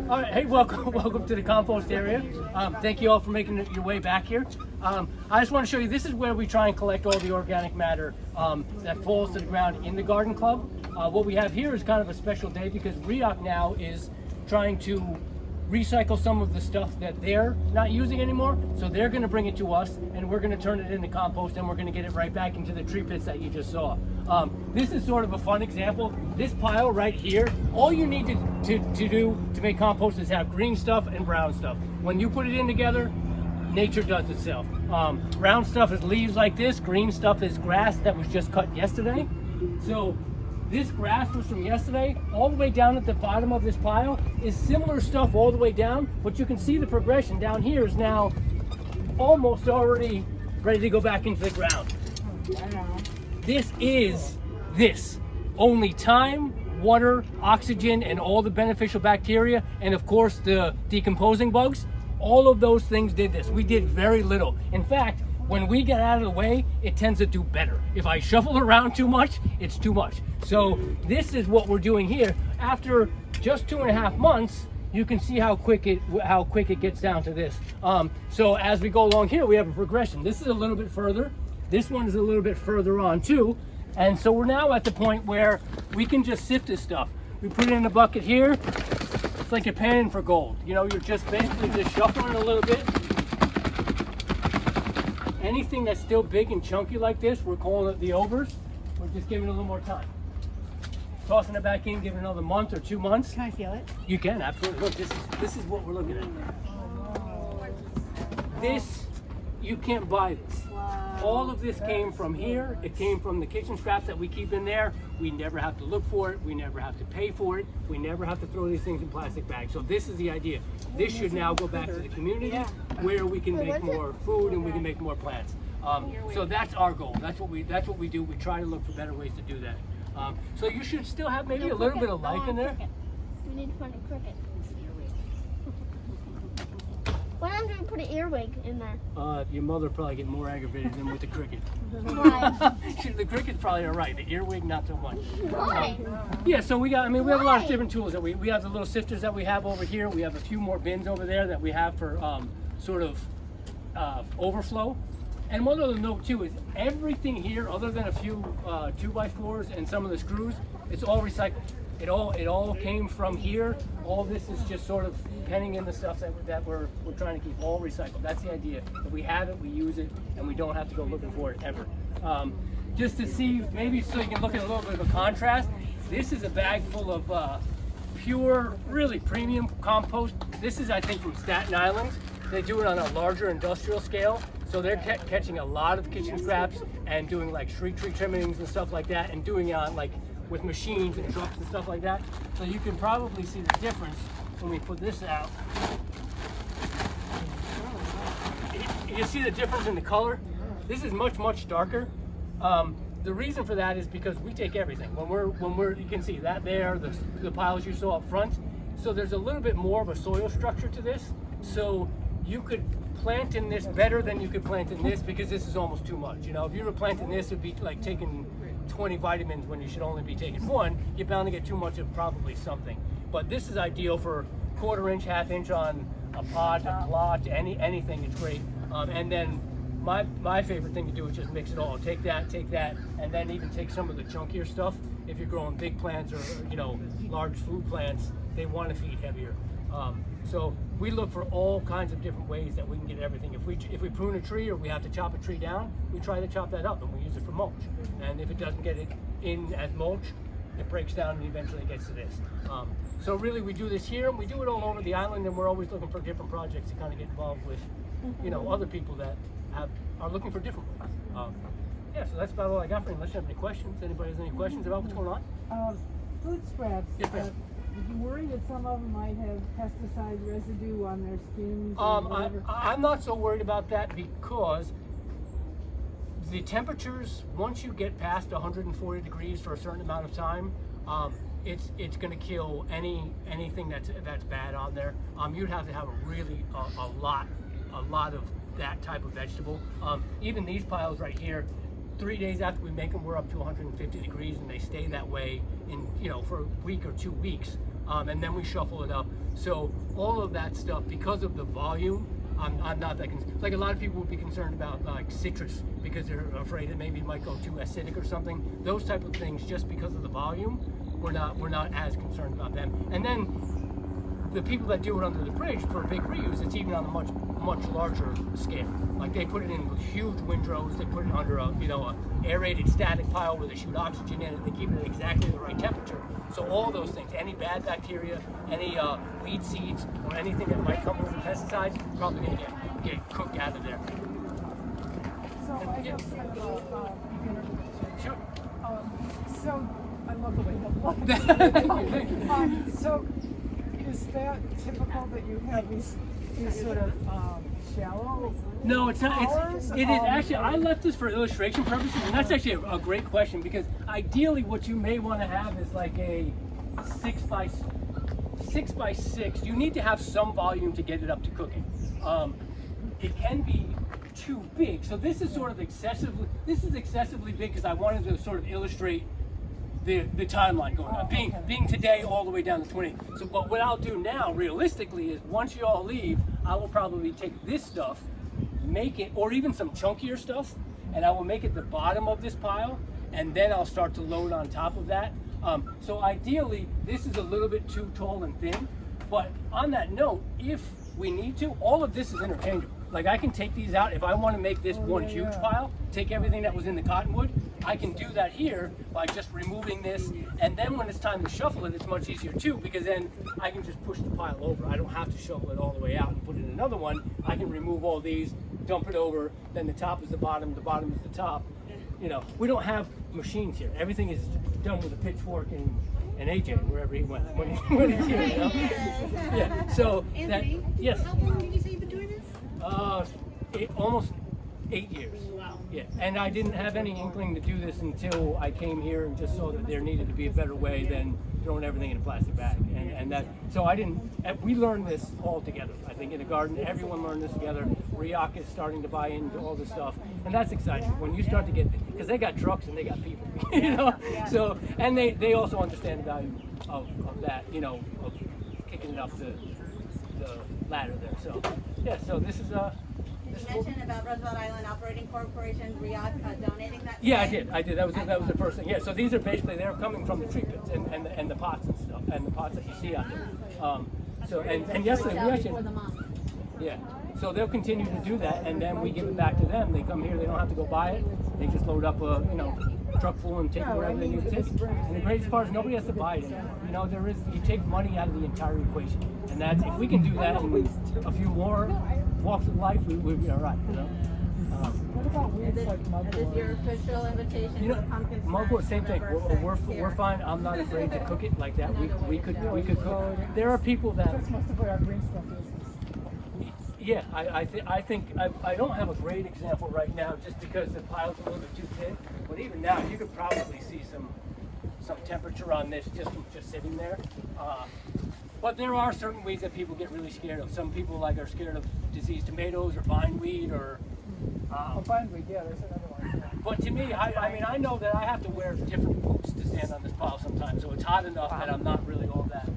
All right, hey, welcome to the compost area. Thank you all for making your way back here. I just want to show you, this is where we try and collect all the organic matter that falls to the ground in the garden club. What we have here is kind of a special day because REOC now is trying to recycle some of the stuff that they're not using anymore. So they're going to bring it to us and we're going to turn it into compost and we're going to get it right back into the tree pits that you just saw. This is sort of a fun example. This pile right here, all you need to do to make compost is have green stuff and brown stuff. When you put it in together, nature does itself. Brown stuff is leaves like this, green stuff is grass that was just cut yesterday. So this grass was from yesterday. All the way down at the bottom of this pile is similar stuff all the way down, but you can see the progression down here is now almost already ready to go back into the ground. This is only time, water, oxygen, and all the beneficial bacteria, and of course the decomposing bugs. All of those things did this. We did very little. In fact, when we get out of the way, it tends to do better. If I shuffle around too much, it's too much. So this is what we're doing here. After just 2.5 months, you can see how quick it gets down to this. So as we go along here, we have a progression. This is a little bit further. This one is a little bit further on too. And so we're now at the point where we can just sift this stuff. We put it in a bucket here. It's like you're panning for gold. You know, you're just basically just shuffling a little bit. Anything that's still big and chunky like this, we're calling it the overs. We're just giving it a little more time. Tossing it back in, giving it another month or 2 months. Can I feel it? You can, absolutely. Look, this is what we're looking at. This, you can't buy this. Wow. All of this came from here. It came from the kitchen scraps that we keep in there. We never have to look for it. We never have to pay for it. We never have to throw these things in plastic bags. So this is the idea. This should now go back to the community where we can make more food and we can make more plants. So that's our goal. That's what we do. We try to look for better ways to do that. So you should still have maybe a little bit of life in there. We need to find a cricket. Why don't we put an earwig in there? Your mother probably get more aggravated than with the cricket. Why? The cricket's probably all right. The earwig, not so much. Why? Yeah, so we have a lot of different tools that we have the little sifters that we have over here. We have a few more bins over there that we have for sort of overflow. And one other note too is everything here, other than a few 2x4s and some of the screws, it's all recycled. It all came from here. All this is just sort of penning in the stuff that we're trying to keep all recycled. That's the idea. If we have it, we use it, and we don't have to go looking for it ever. Just to see, maybe so you can look at a little bit of a contrast. This is a bag full of pure, really premium compost. This is, I think, from Staten Island. They do it on a larger industrial scale. So they're catching a lot of kitchen scraps and doing like street tree trimmings and stuff like that, and doing it on like with machines and trucks and stuff like that. So you can probably see the difference when we put this out. You see the difference in the color? This is much darker. The reason for that is because we take everything. When we're you can see that there, the piles you saw up front. So there's a little bit more of a soil structure to this. So you could plant in this better than you could plant in this because this is almost too much. You know, if you were planting this, it'd be like taking 20 vitamins when you should only be taking 1. You're bound to get too much of probably something. But this is ideal for 1/4 inch, 1/2 inch on a pot, a plot, anything. It's great. And then my favorite thing to do is just mix it all. Take that, and then even take some of the chunkier stuff. If you're growing big plants or large food plants, they want to feed heavier. So we look for all kinds of different ways that we can get everything. If we prune a tree or we have to chop a tree down, we try to chop that up and we use it for mulch. And if it doesn't get it in as mulch, it breaks down and eventually gets to this. So really we do this here and we do it all over the island, and we're always looking for different projects to kind of get involved with, other people that are looking for different ways. Yeah, so that's about all I got for you. Unless you have any questions. Anybody has any questions about what's going on? Food scraps. Yes, ma'am. Did you worry that some of them might have pesticide residue on their skins? I'm not so worried about that because the temperatures, once you get past 140 degrees for a certain amount of time, it's going to kill anything that's bad on there. You'd have to have a lot of that type of vegetable. Even these piles right here, 3 days after we make them, we're up to 150 degrees, and they stay that way in for a week or 2 weeks. and then we shuffle it up. So all of that stuff, because of the volume, I'm not that concerned. Like a lot of people would be concerned about like citrus because they're afraid it maybe might go too acidic or something. Those type of things, just because of the volume, we're not as concerned about them. And then the people that do it under the bridge for big reuse, it's even on a much larger scale. Like they put it in huge windrows, they put it under a aerated static pile where they shoot oxygen in it, they keep it at exactly the right temperature. So all those things, any bad bacteria, any weed seeds, or anything that might come with the pesticides, probably gonna get cooked out of there. So I have some, Sure. so I love the way you look. So is that typical that you have these sort of shallow? No, it's not. Hours? It is actually. I left this for illustration purposes, and that's actually a great question because ideally, what you may want to have is like a 6 by 6. You need to have some volume to get it up to cooking. It can be too big, so this is sort of excessively. This is excessively big because I wanted to sort of illustrate the timeline going on, being today all the way down to 20. So, but what I'll do now, realistically, is once you all leave, I will probably take this stuff, make it, or even some chunkier stuff, and I will make it the bottom of this pile, and then I'll start to load on top of that. So ideally, this is a little bit too tall and thin, but on that note, if we need to, all of this is interchangeable. Like I can take these out if I want to make this one huge pile, take everything that was in the cottonwood, I can do that here by just removing this, and then when it's time to shuffle it, it's much easier too, because then I can just push the pile over. I don't have to shuffle it all the way out and put it in another one. I can remove all these, dump it over, then the top is the bottom is the top. You know, we don't have machines here. Everything is done with a pitchfork and AJ, wherever he went when he's here, you know? Yeah, so Anthony, that, yes. how long did you say you've been doing this? Almost 8 years. Wow. Yeah, and I didn't have any inkling to do this until I came here and just saw that there needed to be a better way than throwing everything in a plastic bag. And that, so we learned this all together. I think in the garden, everyone learned this together. Riak is starting to buy into all this stuff, and that's exciting. When you start to get, because they got trucks and they got people, you know? So, and they also understand the value of that, you know, of kicking it up the ladder there. So, yeah, so this is You mentioned about Roosevelt Island Operating Corporation, Riyadh donating that. Yeah, I did. That was the first thing. Yeah, so these are basically, they're coming from the tree pits and the pots and stuff, and the pots that you see out there. So and yesterday we actually, yeah. So they'll continue to do that, and then we give it back to them. They come here, they don't have to go buy it. They just load up a truck full and take whatever they need to take. And the greatest part is nobody has to buy it anymore. You know, you take money out of the entire equation, and that's, if we can do that in a few more walks of life, we'll be all right. You know. What about weeds like mugwort? Is this your official invitation You to know, pumpkin mugwort, smash same thing. We're fine. I'm not afraid to cook it like that. We could cook. There are people that. That's most of what our green stuff is. Yeah, I think I don't have a great example right now just because the pile's a little bit too thin. But even now, you could probably see some temperature on this just sitting there. But there are certain weeds that people get really scared of. Some people are scared of diseased tomatoes or bindweed or. Bindweed, yeah, there's another one. But to me, I mean, I know that I have to wear different boots to stand on this pile sometimes, so it's hot enough that I'm not really all that.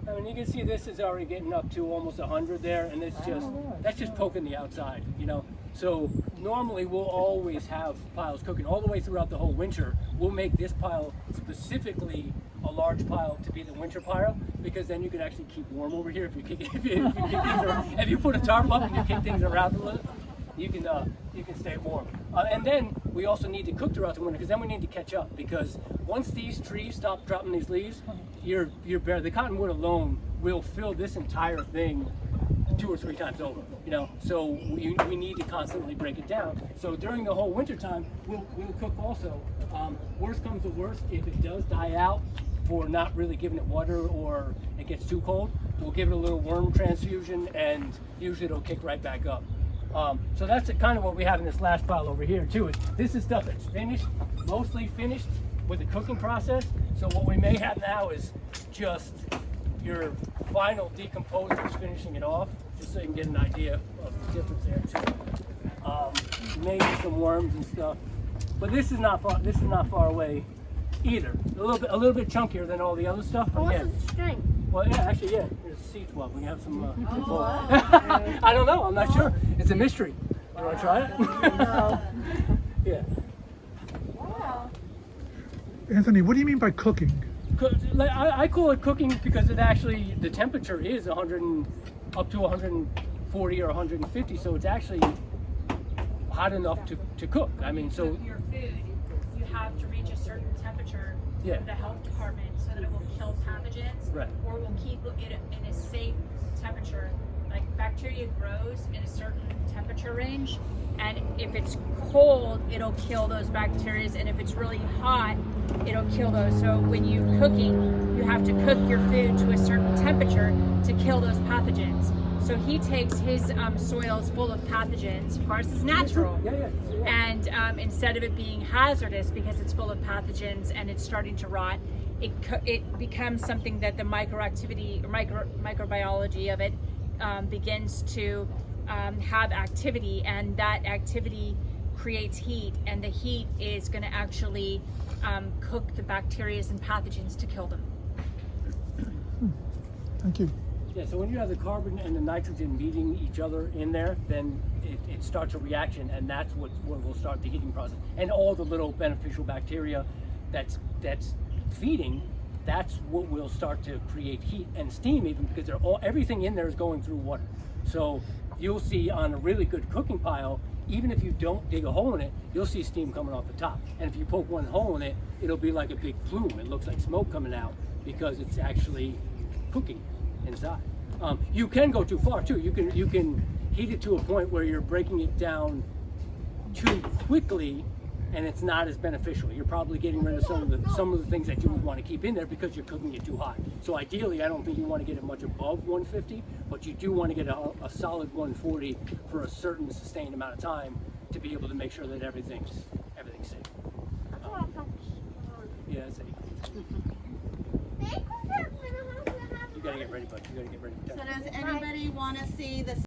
I mean, you can see this is already getting up to almost 100 there, and that's just poking the outside, you know. So normally we'll always have piles cooking all the way throughout the whole winter. We'll make this pile specifically a large pile to be the winter pile, because then you can actually keep warm over here if you kick things around. If you put a tarp up and you kick things around a little, you can stay warm. And then we also need to cook throughout the winter, because then we need to catch up, because once these trees stop dropping these leaves, the cottonwood alone will fill this entire thing 2 or 3 times over, you know. So we need to constantly break it down. So during the whole winter time, we'll cook also. Worst comes to worst, if it does die out for not really giving it water or it gets too cold, we'll give it a little worm transfusion, and usually it'll kick right back up. So that's kind of what we have in this last pile over here too. This is stuff that's finished, mostly finished with the cooking process. So what we may have now is just your final decomposers finishing it off, just so you can get an idea of difference there too. Maybe some worms and stuff, but this is not far. This is not far away either. A little bit chunkier than all the other stuff. But What's yeah. the string? Well, yeah, actually, yeah. There's a seed swab. We have some. I don't know. I'm not sure. It's a mystery. You want to try it? Yeah. Wow. Anthony, what do you mean by cooking? I call it cooking because it actually, the temperature is 100 and, up to 140 or 150, so it's actually hot enough to cook. I mean, so Your food, you have to reach a certain temperature Yeah. for the health department so that it will kill pathogens, Right. or will keep it in a safe temperature. Like bacteria grows in a certain temperature range, and if it's cold, it'll kill those bacteria, and if it's really hot, it'll kill those. So when you're cooking, you have to cook your food to a certain temperature to kill those pathogens. So he takes his soils full of pathogens. Of course, it's natural. yeah. And instead of it being hazardous because it's full of pathogens and it's starting to rot, it becomes something that the microactivity or microbiology of it begins to have activity, and that activity creates heat, and the heat is going to actually cook the bacteria and pathogens to kill them. Thank you. Yeah, so when you have the carbon and the nitrogen meeting each other in there, then it starts a reaction, and that's what will start the heating process. And all the little beneficial bacteria that's feeding, that's what will start to create heat and steam, even because everything in there is going through water. So you'll see on a really good cooking pile, even if you don't dig a hole in it, you'll see steam coming off the top. And if you poke one hole in it, it'll be like a big plume. It looks like smoke coming out because it's actually cooking inside. You can go too far too. You can heat it to a point where you're breaking it down too quickly, and it's not as beneficial. You're probably getting rid of some of the things that you would want to keep in there because you're cooking it too hot. So ideally, I don't think you want to get it much above 150, but you do want to get a solid 140 for a certain sustained amount of time to be able to make sure that everything's safe. Yeah, safe. You gotta get ready, bud. You gotta get ready. So does anybody want to see the